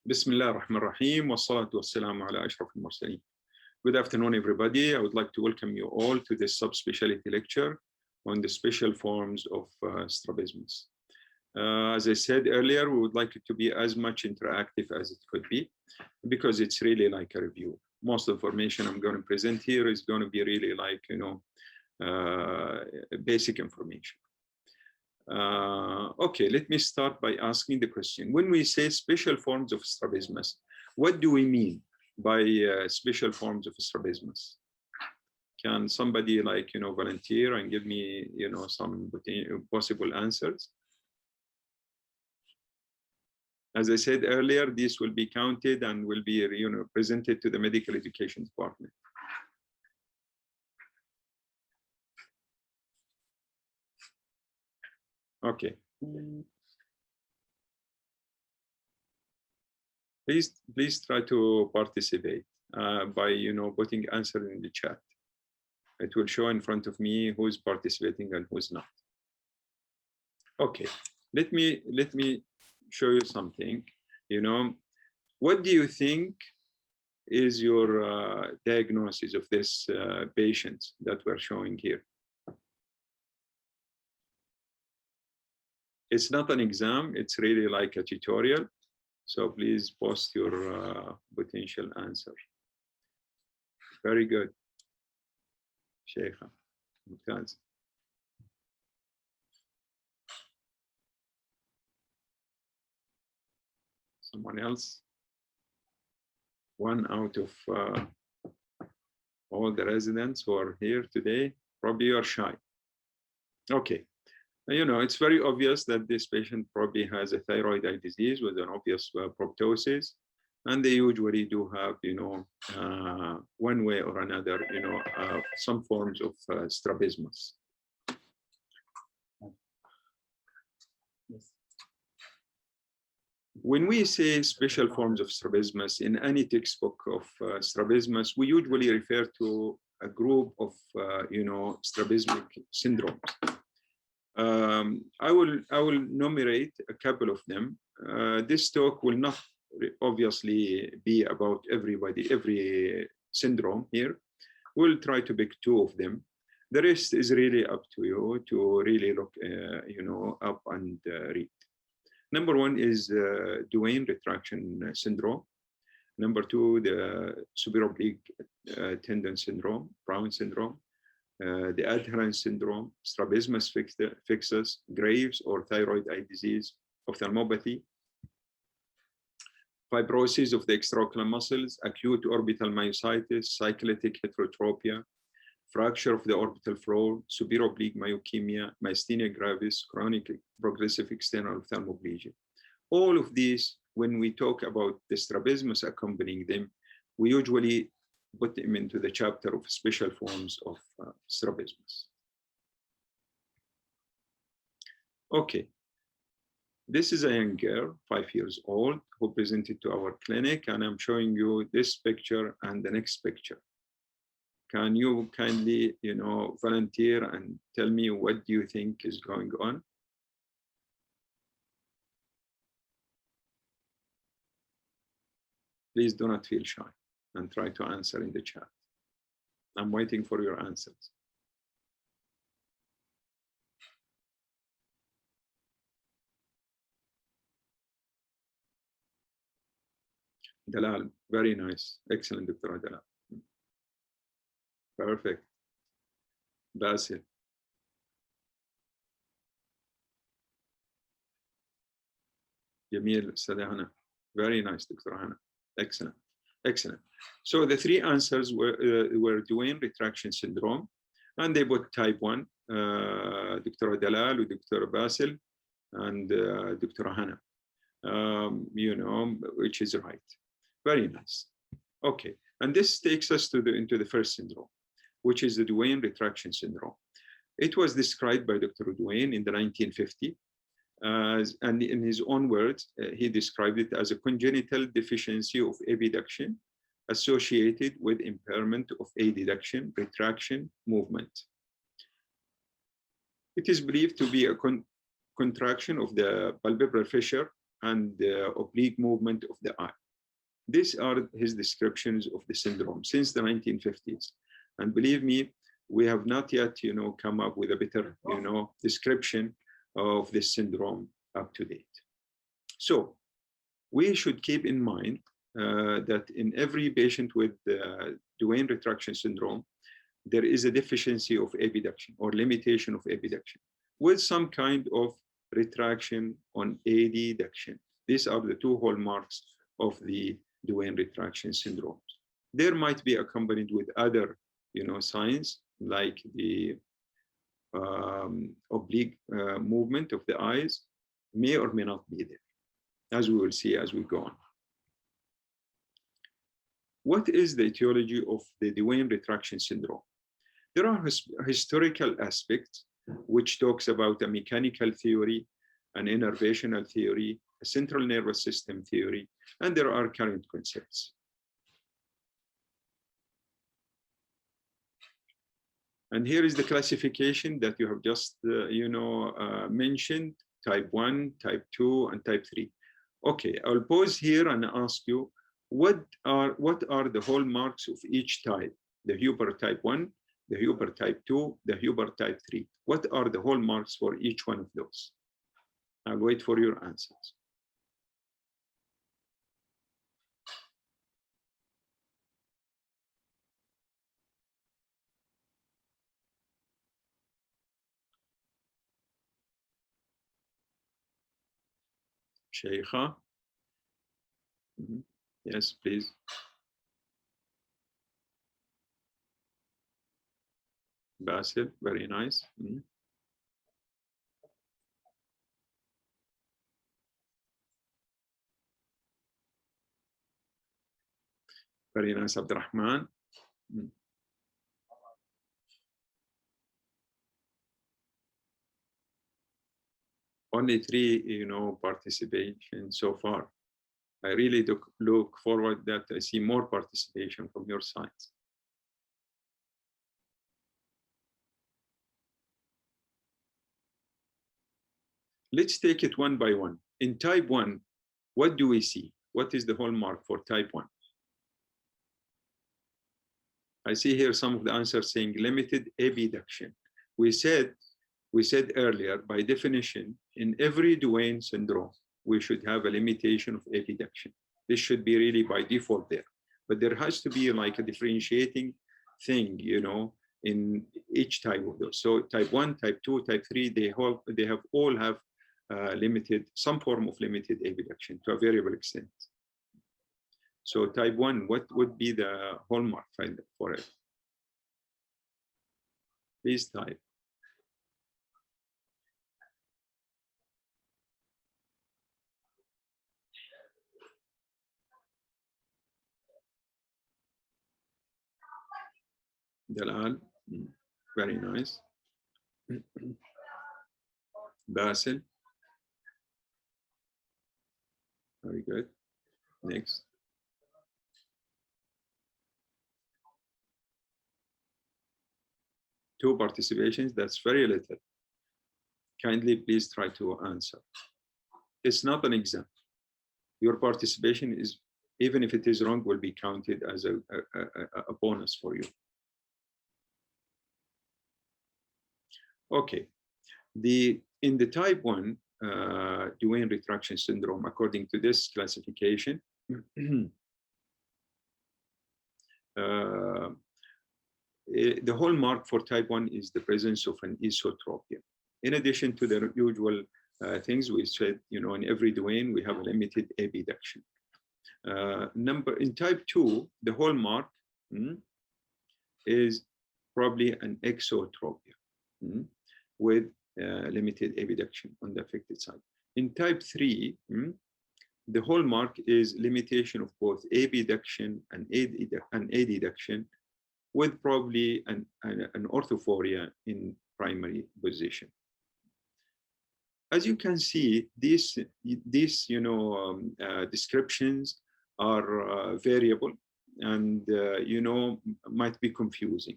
بسم الله الرحمن الرحيم والصلاة والسلام على أشرف المرسلين. Good afternoon, everybody. I would like to welcome you all to this subspecialty lecture on the special forms of strabismus. As I said earlier, we would like it to be as much interactive as it could be, because it's really like a review. Most information I'm going to present here is going to be really like, basic information. Okay, let me start by asking the question. When we say special forms of strabismus, what do we mean by special forms of strabismus? Can somebody volunteer and give me, some possible answers? As I said earlier, this will be counted and will be, presented to the medical education department. Okay. Please try to participate by putting answer in the chat. It will show in front of me who's participating and who's not. Okay, let me show you something. What do you think is your diagnosis of this patient that we're showing here? It's not an exam, it's really like a tutorial. So please post your potential answer. Very good. Sheikha. Someone else? One out of all the residents who are here today, probably you are shy. Okay. It's very obvious that this patient probably has a thyroid eye disease with an obvious proptosis, and they usually do have, one way or another, some forms of strabismus. Yes. When we say special forms of strabismus in any textbook of strabismus, we usually refer to a group of, strabismic syndromes. I will enumerate a couple of them. This talk will not obviously be about every syndrome here. We'll try to pick two of them. The rest is really up to you to really look, up and read. Number one is Duane retraction syndrome. Number two, the supraoblique tendon syndrome, Brown syndrome. The adherence syndrome, strabismus fixus, Graves or thyroid eye disease, ophthalmopathy, fibrosis of the extraocular muscles, acute orbital myositis, cyclitic heterotropia, fracture of the orbital floor, supraoblique myokemia, myasthenia gravis, chronic progressive external ophthalmoplegia. All of these, when we talk about the strabismus accompanying them, we usually put them into the chapter of special forms of strabismus. Okay, this is a young girl, 5 years old, who presented to our clinic, and I'm showing you this picture and the next picture. Can you kindly, volunteer and tell me what do you think is going on? Please do not feel shy and try to answer in the chat. I'm waiting for your answers. Dalal, very nice. Excellent, Dr. Dalal. Perfect. Basil. Jamil, Sadahana. Very nice, Dr. Hana. Excellent. Excellent. So the three answers were Duane retraction syndrome, and they put type 1, Dr. Dalal, Dr. Basil, and Dr. Hana, which is right. Very nice. Okay, and this takes us to into the first syndrome, which is the Duane retraction syndrome. It was described by Dr. Duane in the 1950s. And in his own words, he described it as a congenital deficiency of abduction associated with impairment of adduction, retraction, movement. It is believed to be a contraction of the palpebral fissure and oblique movement of the eye. These are his descriptions of the syndrome since the 1950s. And believe me, we have not yet, come up with a better, description of this syndrome up to date. So we should keep in mind that in every patient with Duane retraction syndrome, there is a deficiency of abduction or limitation of abduction with some kind of retraction on adduction. These are the two hallmarks of the Duane retraction syndrome. There might be accompanied with other, signs like the oblique movement of the eyes may or may not be there, as we will see as we go on. What is the etiology of the Duane retraction syndrome? There are historical aspects which talks about a mechanical theory, an innervational theory, a central nervous system theory, and there are current concepts. And here is the classification that you have just, mentioned: type 1, type 2, and type 3. Okay, I'll pause here and ask you, what are the hallmarks of each type? The Huber type 1, the Huber type 2, the Huber type 3. What are the hallmarks for each one of those? I'll wait for your answers. Sheikha? Yes, please. Basil, very nice. Very nice, Abdurrahman. Only 3, participation so far. I really look forward that I see more participation from your side. Let's take it one by one. In type 1, what do we see? What is the hallmark for type 1? I see here some of the answers saying limited abduction. We said earlier, by definition, in every Duane syndrome, we should have a limitation of abduction. This should be really by default there. But there has to be like a differentiating thing, in each type of those. So type 1, type 2, type 3, they all have some form of limited abduction to a variable extent. So type 1, what would be the hallmark for it? Please type. Dalal, very nice. Basil, very good. Next. Two participations, that's very little. Kindly please try to answer. It's not an exam. Your participation is, even if it is wrong, will be counted as a bonus for you. Okay, in the type 1 Duane retraction syndrome, according to this classification, the hallmark for type 1 is the presence of an esotropia. In addition to the usual things we said, in every Duane, we have a limited abduction. In type 2, the hallmark is probably an exotropia with limited abduction on the affected side. In type 3, the hallmark is limitation of both abduction and adduction, with probably an orthophoria in primary position. As you can see, these descriptions are variable and might be confusing.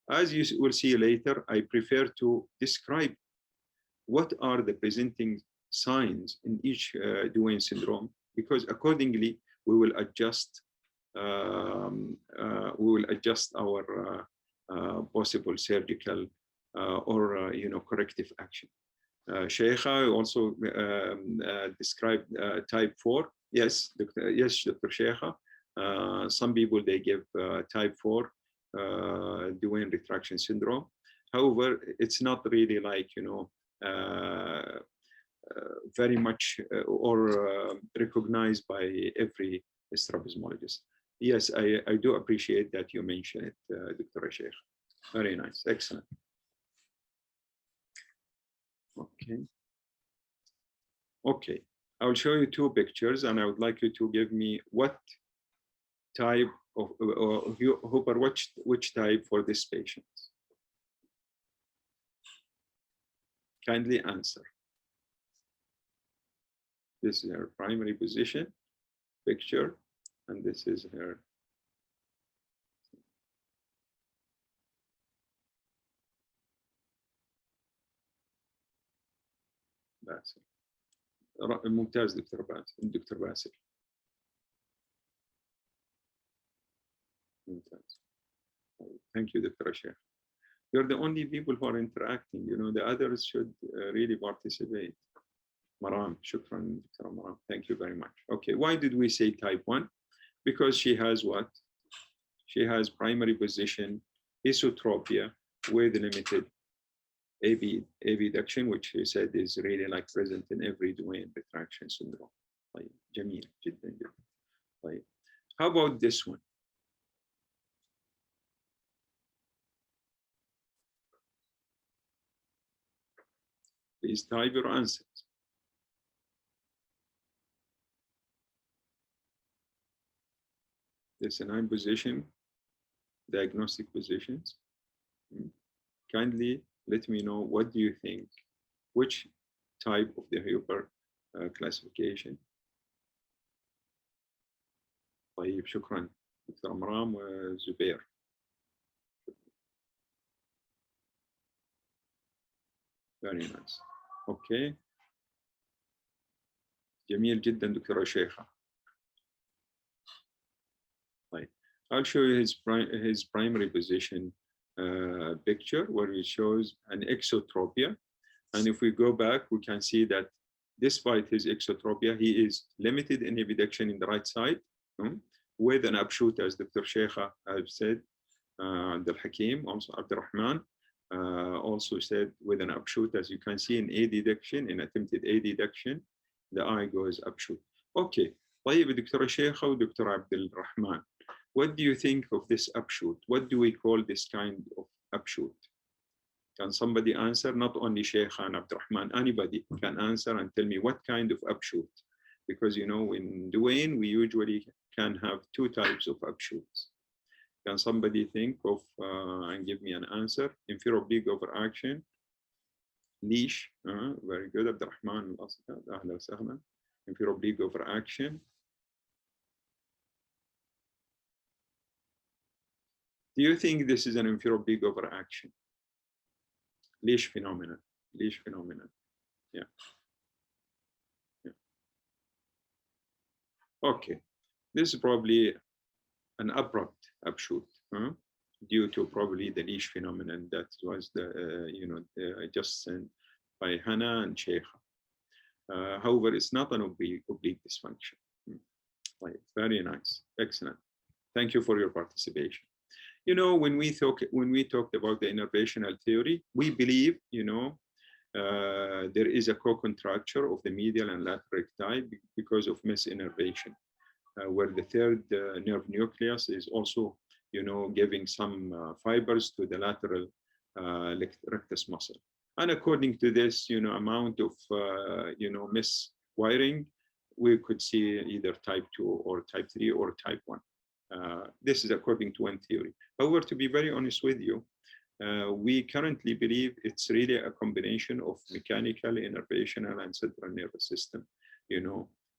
As you will see later, I prefer to describe what are the presenting signs in each Duane syndrome, because accordingly we will adjust our possible surgical or corrective action. Sheikha also described type 4. Yes, Dr. Sheikha. Some people, they give type 4 Duane retraction syndrome. However, it's not really like, very much or recognized by every strabismologist. Yes, I do appreciate that you mentioned it, Dr. Sheikh. Very nice, excellent. Okay, I will show you two pictures, and I would like you to give me what type of, Hooper, which type for this patient? Kindly answer. This is her primary position picture, and this is her. باسل. ممتاز دكتور باسل. ممتاز. Thank you, Dr. Sheikh. You're the only people who are interacting. The others should really participate. Maram, shukran, Dr. Maram. Thank you very much. Okay, why did we say type 1? Because she has what? She has primary position esotropia with limited abduction, which he said is really like present in every Duane retraction syndrome. جميل جدا جدا. How about this one? Please type your answers. There's a 9 position, diagnostic positions. Kindly let me know, what do you think? Which type of the Hooper classification? طيب شكرا دكتور مرام وزبير. Very nice. Okay. جميل جدا دكتورة شيخة. طيب. I'll show you his primary position picture where it shows an exotropia. And if we go back, we can see that despite his exotropia, he is limited in abduction in the right side with an upshoot, as Dr. Sheikha have said, Abdul Hakim, also Abdurrahman, also said with an upshoot. As you can see in adduction, in attempted adduction, the eye goes upshoot. Okay, طيب دكتورة شيخة ودكتور عبد الرحمن, what do you think of this upshoot? What do we call this kind of upshoot? Can somebody answer? Not only Sheikh and Abdurrahman, anybody can answer and tell me what kind of upshoot. Because in Duane, we usually can have 2 types of upshoots. Can somebody think of and give me an answer? Inferior oblique overaction, leash, very good, Abdurrahman, inferior oblique overaction. Do you think this is an inferior oblique overaction? Leash phenomenon, yeah. Okay, this is probably an abrupt upshoot due to probably the leash phenomenon that was just sent by Hannah and Sheikha. However, it's not an oblique dysfunction. Very nice, excellent. Thank you for your participation. When we talked about the innervational theory, we believe, there is a co-contracture of the medial and lateral recti because of misinnervation, where the third nerve nucleus is also, giving some fibers to the lateral rectus muscle. And according to this, amount of, miswiring, we could see either type 2 or type 3 or type 1. This is according to one theory. However, to be very honest with you, we currently believe it's really a combination of mechanical, innervational, and central nervous system,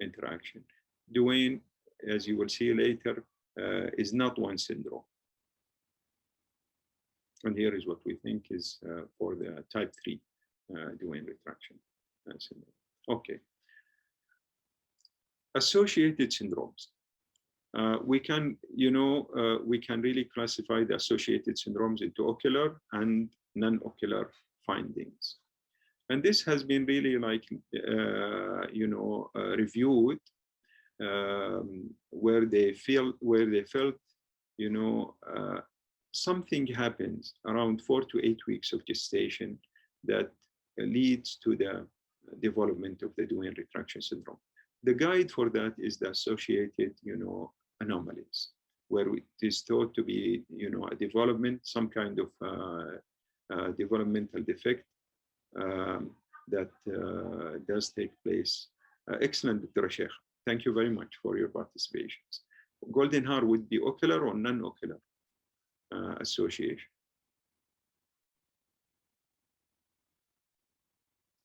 interaction. Duane, as you will see later, is not one syndrome. And here is what we think is for the type 3 Duane retraction syndrome. Okay. Associated syndromes. We can, we can really classify the associated syndromes into ocular and non-ocular findings. And this has been really like, reviewed, where they felt, something happens around 4 to 8 weeks of gestation that leads to the development of the Duane retraction syndrome. The guide for that is the associated, anomalies, where it is thought to be, a development, some kind of developmental defect that does take place. Excellent, Dr. Sheikh. Thank you very much for your participations. Golden hair would be ocular or non-ocular association?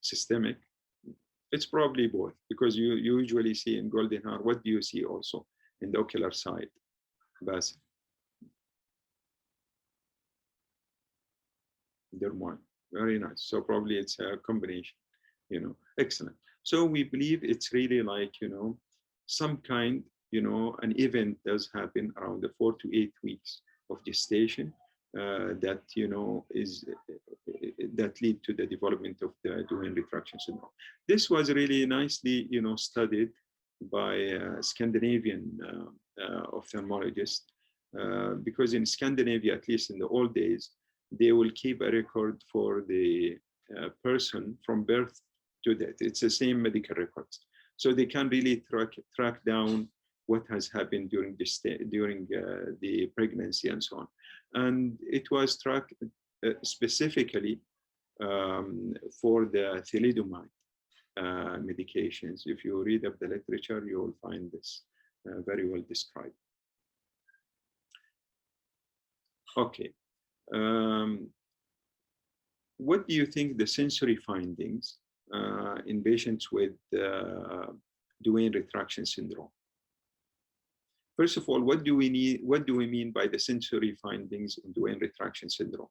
Systemic. It's probably both, because you usually see in golden hair. What do you see also in the ocular side, Basil? Dermoid. Very nice. So probably it's a combination, excellent. So we believe it's really like, some kind, an event does happen around the 4 to 8 weeks of gestation that, that lead to the development of the Duane retraction syndrome. This was really nicely, studied by a Scandinavian ophthalmologist, because in Scandinavia, at least in the old days, they will keep a record for the person from birth to death. It's the same medical records. So they can really track down what has happened during the pregnancy and so on. And it was tracked specifically for the thalidomide medications. If you read up the literature, you will find this very well described. Okay. What do you think the sensory findings in patients with Duane retraction syndrome? First of all, what do we mean by the sensory findings in Duane retraction syndrome?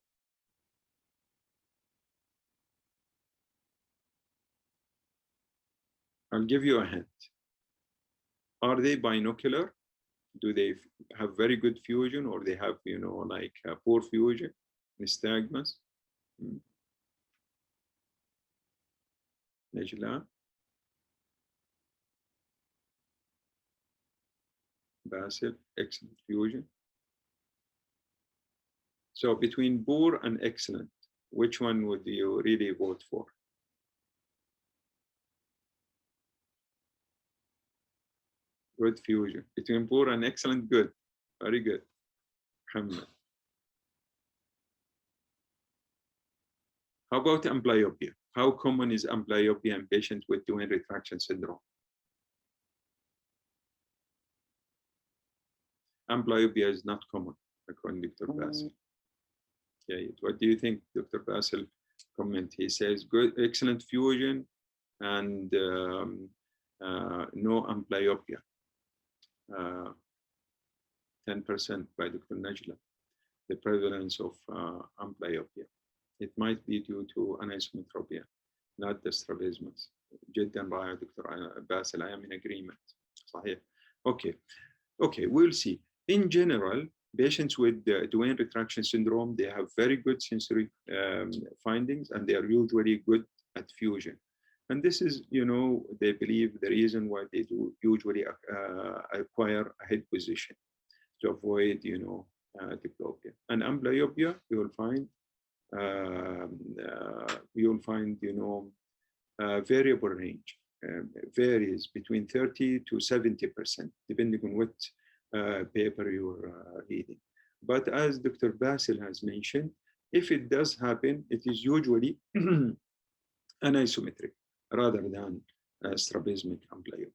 I'll give you a hint. Are they binocular? Do they have very good fusion, or they have, like poor fusion, nystagmus? Najla? Basil, excellent fusion. So between poor and excellent, which one would you really vote for? Good fusion. Between poor and excellent, good. Very good. Muhammad. How about amblyopia? How common is amblyopia in patients with Duane retraction syndrome? Amblyopia is not common, according to Dr. Basil. Okay, what do you think, Dr. Basil? Comment. He says good, excellent fusion, and no amblyopia. 10% by Dr. Najla, the prevalence of amblyopia. It might be due to anisometropia, not the strabismus. جدا رائع Dr. Basil, I am in agreement. صحيح. Okay, we'll see. In general, patients with Duane retraction syndrome, they have very good sensory findings, and they are usually good at fusion. And this is, they believe the reason why they do usually acquire a head position to avoid, diplopia. And amblyopia, you will find, variable range, varies between 30 to 70%, depending on what paper you're reading. But as Dr. Basil has mentioned, if it does happen, it is usually anisometric rather than strabismic amblyopia.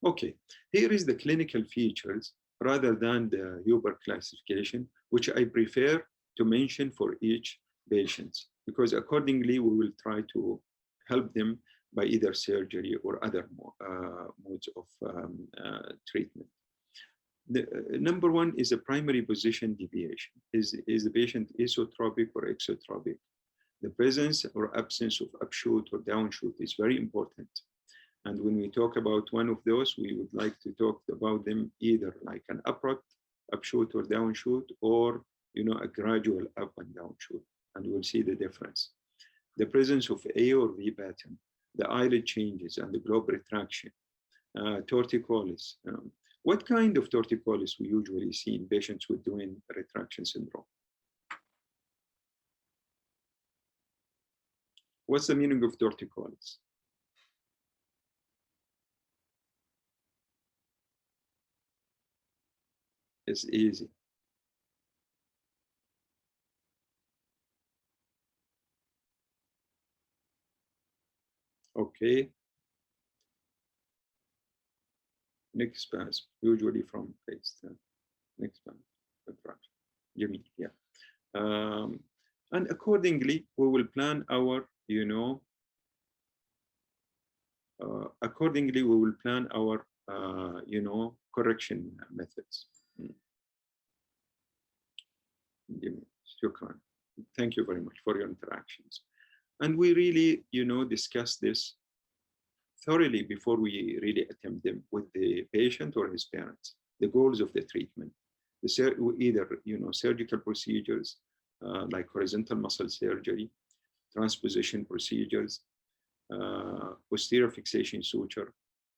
Okay, here is the clinical features rather than the Huber classification, which I prefer to mention for each patient, because accordingly we will try to help them by either surgery or other modes of treatment. The number one is a primary position deviation. Is the patient isotropic or exotropic? The presence or absence of upshoot or downshoot is very important. And when we talk about one of those, we would like to talk about them either like an upward upshoot or downshoot, or a gradual up and down shoot, and we'll see the difference. The presence of A or V pattern, the eyelid changes, and the globe retraction, torticollis. What kind of torticollis we usually see in patients with Duane retraction syndrome? What's the meaning of torticollis? It's easy. Okay. Neck spasm, usually from face. Neck spasm, retraction. Jimmy, yeah. And accordingly, we will plan our, correction methods. Shukran. Thank you very much for your interactions. And we really, discuss this thoroughly before we really attempt them with the patient or his parents. The goals of the treatment, either, surgical procedures like horizontal muscle surgery, transposition procedures, posterior fixation suture,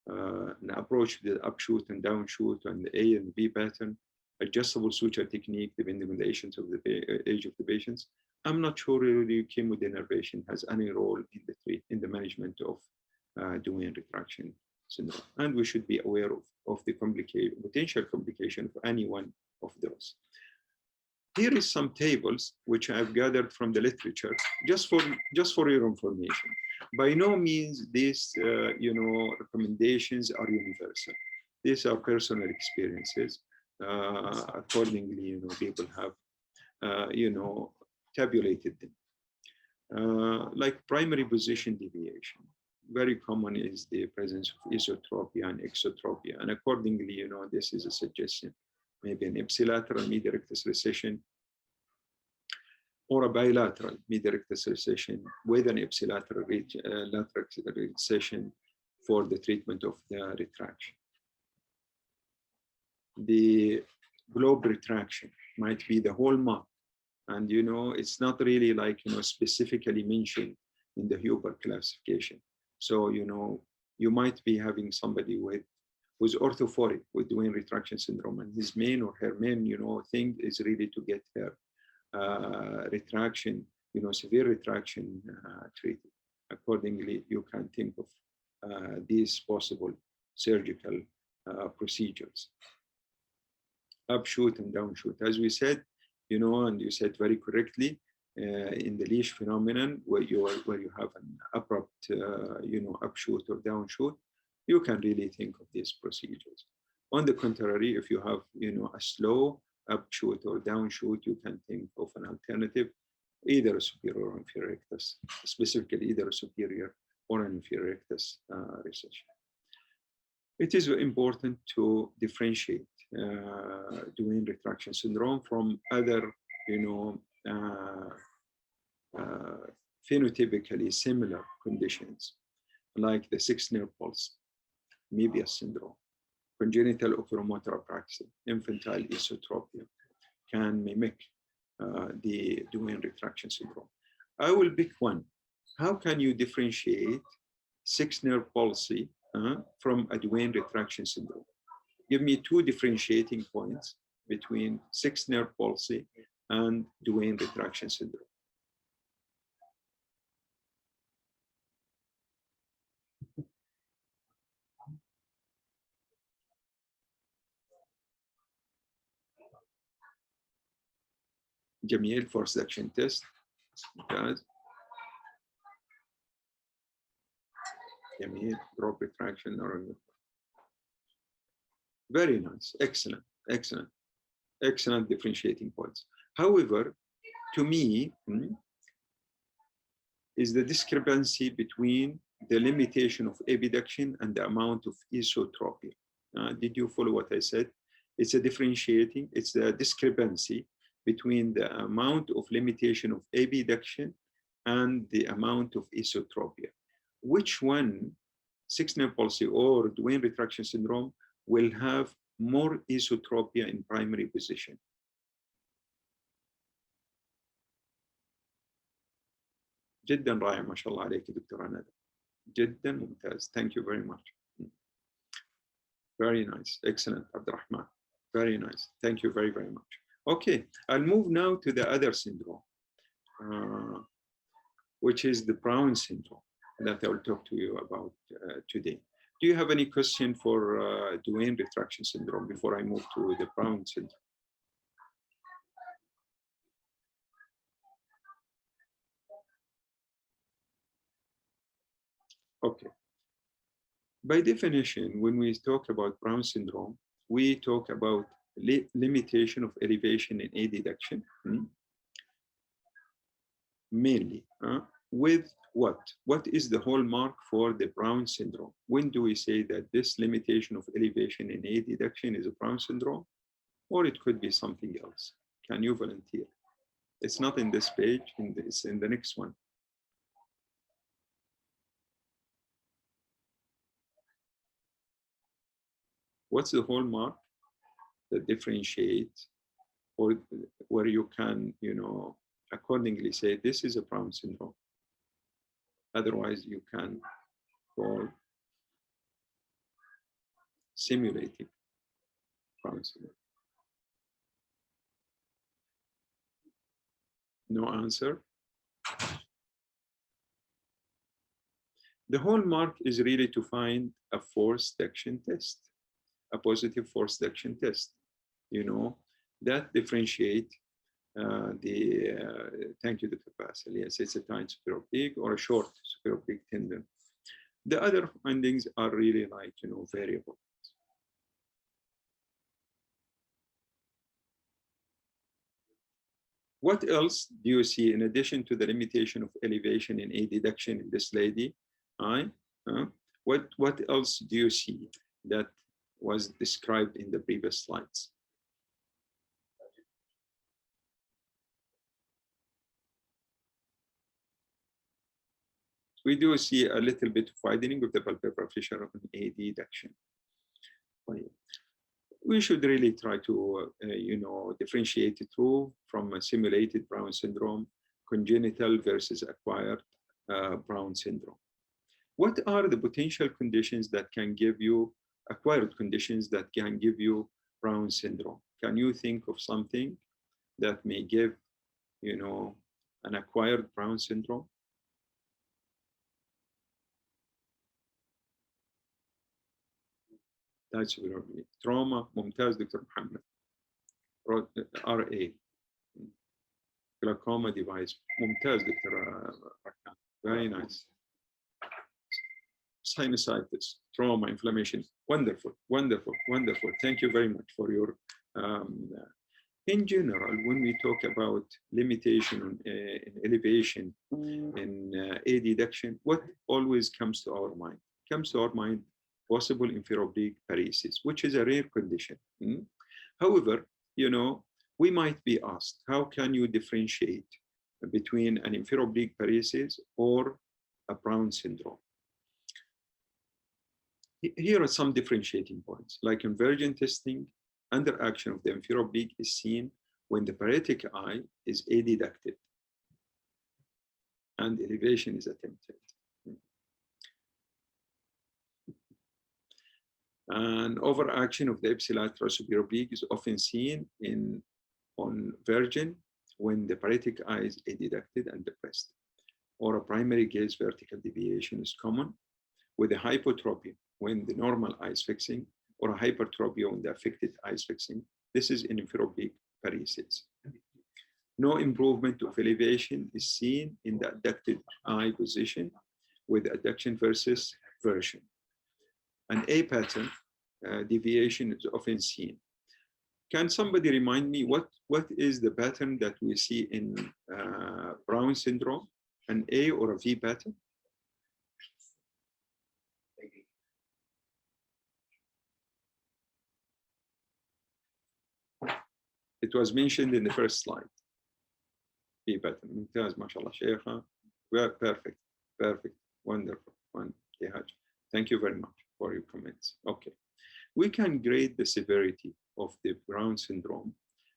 an approach to the upshoot and downshoot and the A and B pattern, adjustable suture technique depending on the age of the patients. I'm not sure really chemodenervation has any role in the management of Duane retraction syndrome, and we should be aware of the potential complication of any one of those. Here is some tables which I've gathered from the literature, just for your information. By no means these recommendations are universal. These are personal experiences. Accordingly, people have tabulated them. Like primary position deviation, very common is the presence of esotropia and exotropia, and accordingly, this is a suggestion. Maybe an ipsilateral medial rectus recession or a bilateral medial rectus recession with an ipsilateral lateral recession for the treatment of the retraction. The globe retraction might be the hallmark, and it's not really like specifically mentioned in the Huber classification. So you might be having somebody who's orthophoric with Duane retraction syndrome, and his main or her main thing is really to get her retraction, severe retraction treated. Accordingly, you can think of these possible surgical procedures. Upshoot and downshoot, as we said, and you said very correctly, in the leash phenomenon, where you have an abrupt, upshoot or downshoot, you can really think of these procedures. On the contrary, if you have, a slow upshoot or downshoot, you can think of an alternative, either a superior or inferior rectus, specifically either a superior or an inferior rectus recession. It is important to differentiate Duane retraction syndrome from other, phenotypically similar conditions, like the sixth nerve pulse, Mebius syndrome, congenital oculomotor apraxia, infantile esotropia, can mimic the Duane retraction syndrome. I will pick one. How can you differentiate sixth nerve palsy from a Duane retraction syndrome? Give me two differentiating points between sixth nerve palsy and Duane retraction syndrome. Jamil, force action test. Guys. Jamil, drop retraction. Very nice. Excellent. Excellent. Excellent differentiating points. However, to me, is the discrepancy between the limitation of abduction and the amount of esotropia. Did you follow what I said? It's a differentiating, it's the discrepancy between the amount of limitation of abduction and the amount of esotropia. Which one six-nerve palsy or Duane retraction syndrome will have more esotropia in primary position. جدا رائع ما شاء الله عليك دكتورة ندى. جدا ممتاز. Thank you very much. Very nice. Excellent, Abdurrahman. Very nice. Thank you very, very much. Okay, I'll move now to the other syndrome, which is the Brown syndrome that I will talk to you about today. Do you have any question for Duane retraction syndrome before I move to the Brown syndrome? Okay. By definition, when we talk about Brown syndrome, we talk about limitation of elevation in adduction, mainly. With what? What is the hallmark for the Brown syndrome? When do we say that this limitation of elevation in adduction is a Brown syndrome? Or it could be something else. Can you volunteer? It's not in this page, it's in the next one. What's the hallmark that differentiates, or where you can, accordingly say this is a Brown syndrome? Otherwise, you can call simulating Brown syndrome. No answer. The hallmark is really to find a force detection test, a positive force detection test, that differentiate thank you, Dr. Basil. Yes, it's a tight superior oblique or a short superior oblique tendon. The other findings are really like, variable. What else do you see in addition to the limitation of elevation in adduction in this lady? What else do you see that was described in the previous slides? We do see a little bit of widening of the palpebral fissure on adduction. We should really try to, differentiate it through from a simulated Brown syndrome, congenital versus acquired Brown syndrome. What are the potential conditions that can give you, acquired conditions that can give you Brown syndrome? Can you think of something that may give, an acquired Brown syndrome? That's trauma. ممتاز دكتور محمد. RA. Glaucoma device. ممتاز دكتور ركان. Very nice. Sinusitis, trauma, inflammation. Wonderful, wonderful, wonderful. Thank you very much for your. In general, when we talk about limitation in elevation in adduction, what always comes to our mind? Comes to our mind possible inferior oblique paresis, which is a rare condition. However, we might be asked, how can you differentiate between an inferior oblique paresis or a Brown syndrome? Here are some differentiating points, like convergent testing. Under action of the inferior oblique is seen when the paretic eye is adducted and elevation is attempted. And overaction of the ipsilateral superior oblique is often seen on virgin when the paretic eye is adducted and depressed, or a primary gaze vertical deviation is common, with a hypotropy when the normal eye is fixing, or a hypertropia when the affected eye is fixing. This is in inferior oblique paresis. No improvement of elevation is seen in the adducted eye position with adduction versus version. An A pattern deviation is often seen. Can somebody remind me what is the pattern that we see in Brown syndrome? An A or a V pattern? It was mentioned in the first slide. V pattern. ممتاز ما شاء الله شيخة. Perfect. Perfect. Wonderful. Thank you very much for your comments. Okay. We can grade the severity of the Brown syndrome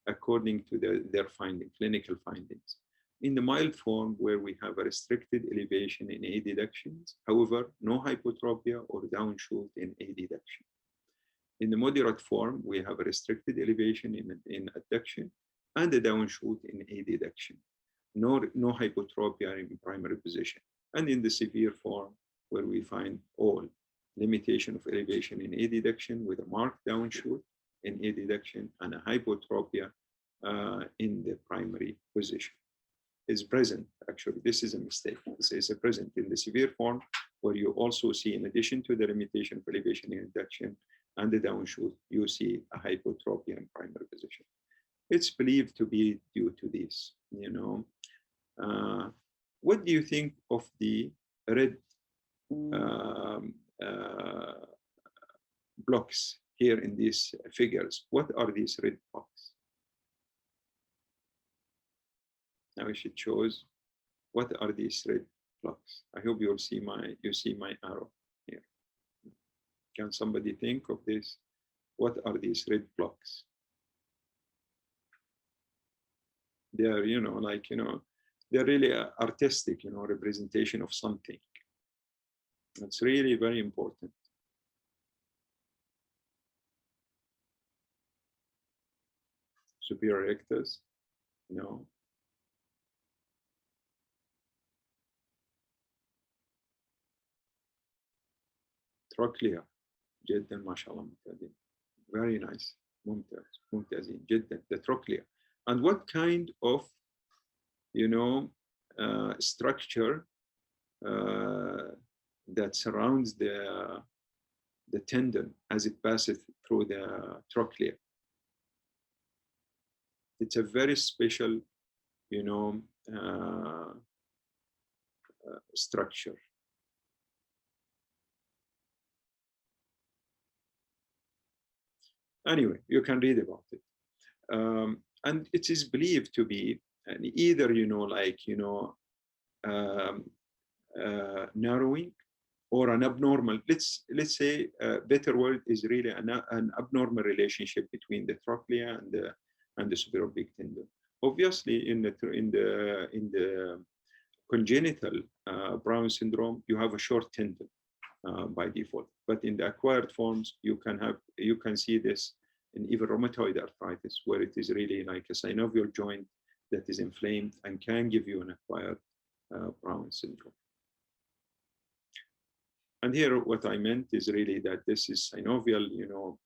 according to their clinical findings. In the mild form, where we have a restricted elevation in A deductions, however, no hypotropia or downshoot in A deduction. In the moderate form, we have a restricted elevation in adduction and a downshoot in A deduction. No hypotropia in primary position. And in the severe form, where we find all limitation of elevation in A deduction with a marked downshoot in A deduction and a hypotropia in the primary position. Is present, actually, this is a mistake. This is a present in the severe form, where you also see, in addition to the limitation of elevation in adduction and the downshoot, you see a hypotropia in primary position. It's believed to be due to this, you know. What do you think of the red blocks here in these figures? What are these red blocks? Now it shows what are these red blocks. I hope you see my arrow here. Can somebody think of this? What are these red blocks? They are, you know, like, you know, they're really artistic, you know, representation of something. It's really very important. Superior rectus, you know. Trochlea, جدا ما شاء الله ممتازين. Very nice. ممتازين جدا. The trochlea. And what kind of, you know, structure that surrounds the tendon as it passes through the trochlea? It's a very special, you know, structure. Anyway, you can read about it. And it is believed to be either, you know, like, you know, narrowing or an abnormal, let's say a better word is really an abnormal relationship between the trochlea and the supraoblique tendon. Obviously, in the congenital Brown syndrome, you have a short tendon by default, but in the acquired forms, you can see this in even rheumatoid arthritis, where it is really like a synovial joint that is inflamed and can give you an acquired Brown syndrome. And here, what I meant is really that this is synovial, you know,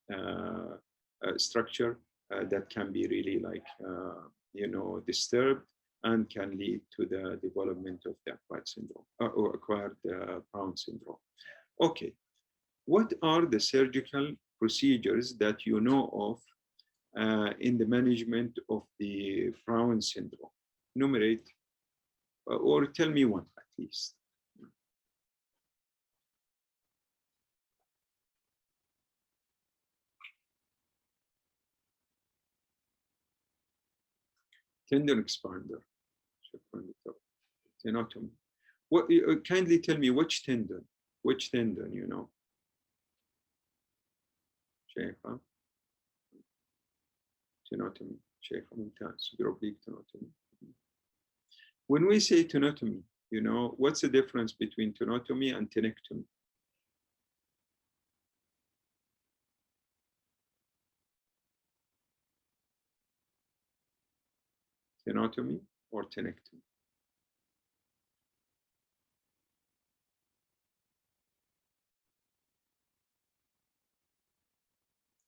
structure that can be really like, you know, disturbed and can lead to the development of the acquired syndrome or acquired Brown syndrome. Okay, what are the surgical procedures that you know of in the management of the Brown syndrome? Enumerate or tell me one at least. Tendon expander, tenotomy. What? Kindly tell me which tendon, you know. شايفة tenotomy, شايفة ممتاز, supraoblique tenotomy. When we say tenotomy, you know, what's the difference between tenotomy and tenectomy? Tenotomy or tenectomy?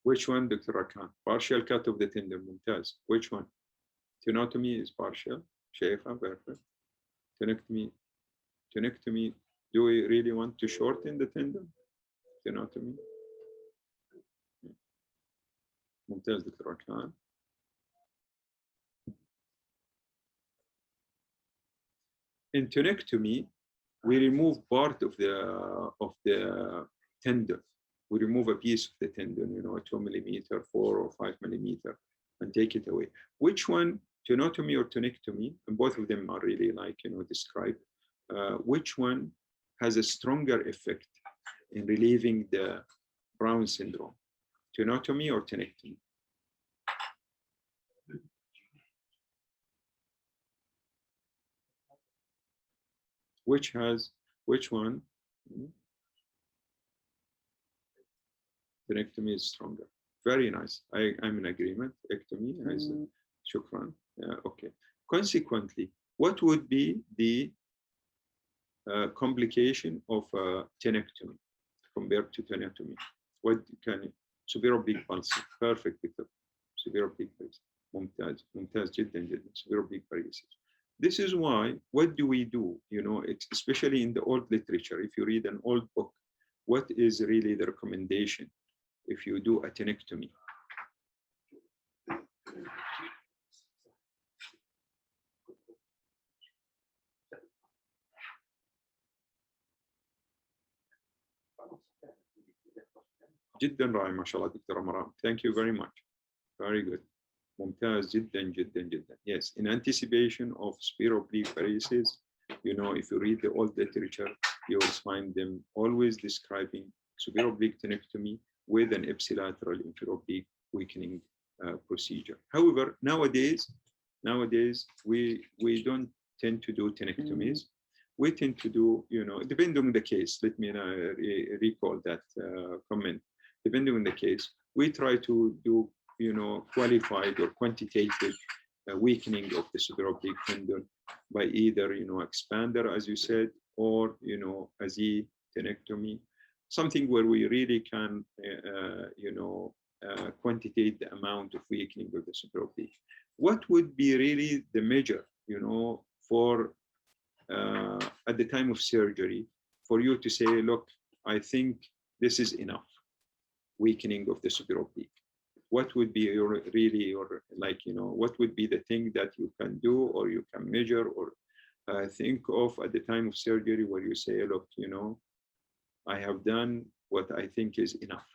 Which one, Dr. Rakan? Partial cut of the tendon, ممتاز. Which one? Tenotomy is partial. شايفة, perfect. Tenectomy, do we really want to shorten the tendon? Tenotomy. ممتاز, Dr. Rakan. In tenectomy, we remove part of the tendon. We remove a piece of the tendon, you know, 2 millimeter, 4 or 5 millimeter, and take it away. Which one, tenotomy or tenectomy, and both of them are really like, you know, described. Which one has a stronger effect in relieving the Brown syndrome? Tenotomy or tenectomy? Which one? Tenectomy is stronger. Very nice. I'm in agreement. Ectomy is shukran. Okay. Consequently, what would be the complication of tenectomy compared to tenectomy? What can severe oblique palsy? Perfect, Victor. Severe oblique paresis. ممتاز ممتاز جدا جدا. Severe oblique paresis. This is why, what do we do? You know, especially in the old literature, if you read an old book, what is really the recommendation if you do a tenectomy? جدا رائع ما شاء الله دكتورة مرام. Thank you very much. Very good. ممتاز جدا جدا جدا. Yes, in anticipation of severe oblique paresis, you know, if you read the old literature, you will find them always describing severe oblique tenectomy with an ipsilateral inferior oblique weakening procedure. However, nowadays we don't tend to do tenectomies. We tend to do, you know, depending on the case. Let me recall that comment. Depending on the case, we try to do, you know, qualified or quantitative weakening of the severe oblique tendon by either, you know, expander, as you said, or, you know, a Z tenectomy, something where we really can, you know, quantitate the amount of weakening of the severe oblique. What would be really the measure, you know, for at the time of surgery, for you to say, look, I think this is enough weakening of the severe oblique? What would be your really, or like, you know, what would be the thing that you can do or you can measure or think of at the time of surgery where you say, look, you know, I have done what I think is enough?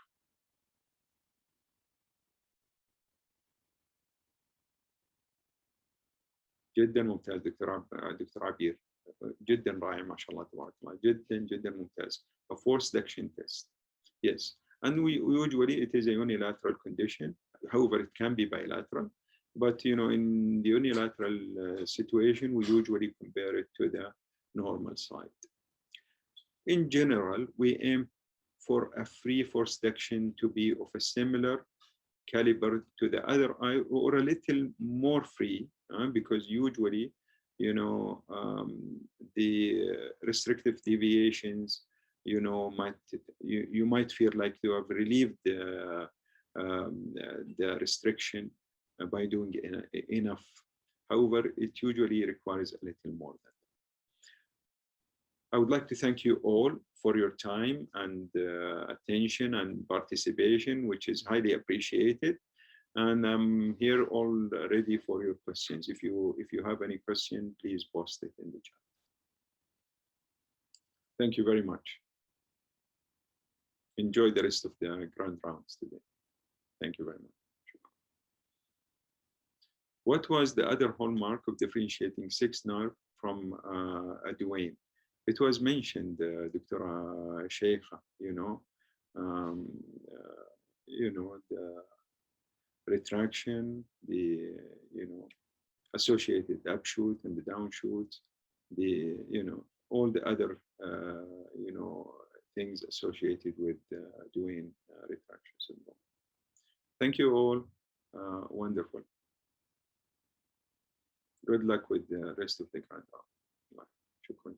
جدا ممتاز دكتور عبير. جدا رائع ما شاء الله تبارك الله. جدا جدا ممتاز. A force section test. Yes. And we usually, it is a unilateral condition. However, it can be bilateral. But, you know, in the unilateral situation, we usually compare it to the normal side. In general, we aim for a free force section to be of a similar caliber to the other eye or a little more free, because usually, you know, the restrictive deviations, you know, you might feel like you have relieved the restriction by doing enough. However, it usually requires a little more than that. I would like to thank you all for your time and attention and participation, which is highly appreciated. And I'm here all ready for your questions. If you have any question, please post it in the chat. Thank you very much. Enjoy the rest of the grand rounds today. Thank you very much. What was the other hallmark of differentiating sixth nerve from a Duane? It was mentioned, Dr. Sheikha, you know, the retraction, the, you know, associated upshoot and the downshoot, the, you know, all the other, you know, things associated with doing retraction syndrome. Thank you all. Wonderful. Good luck with the rest of the grand round. Shukran.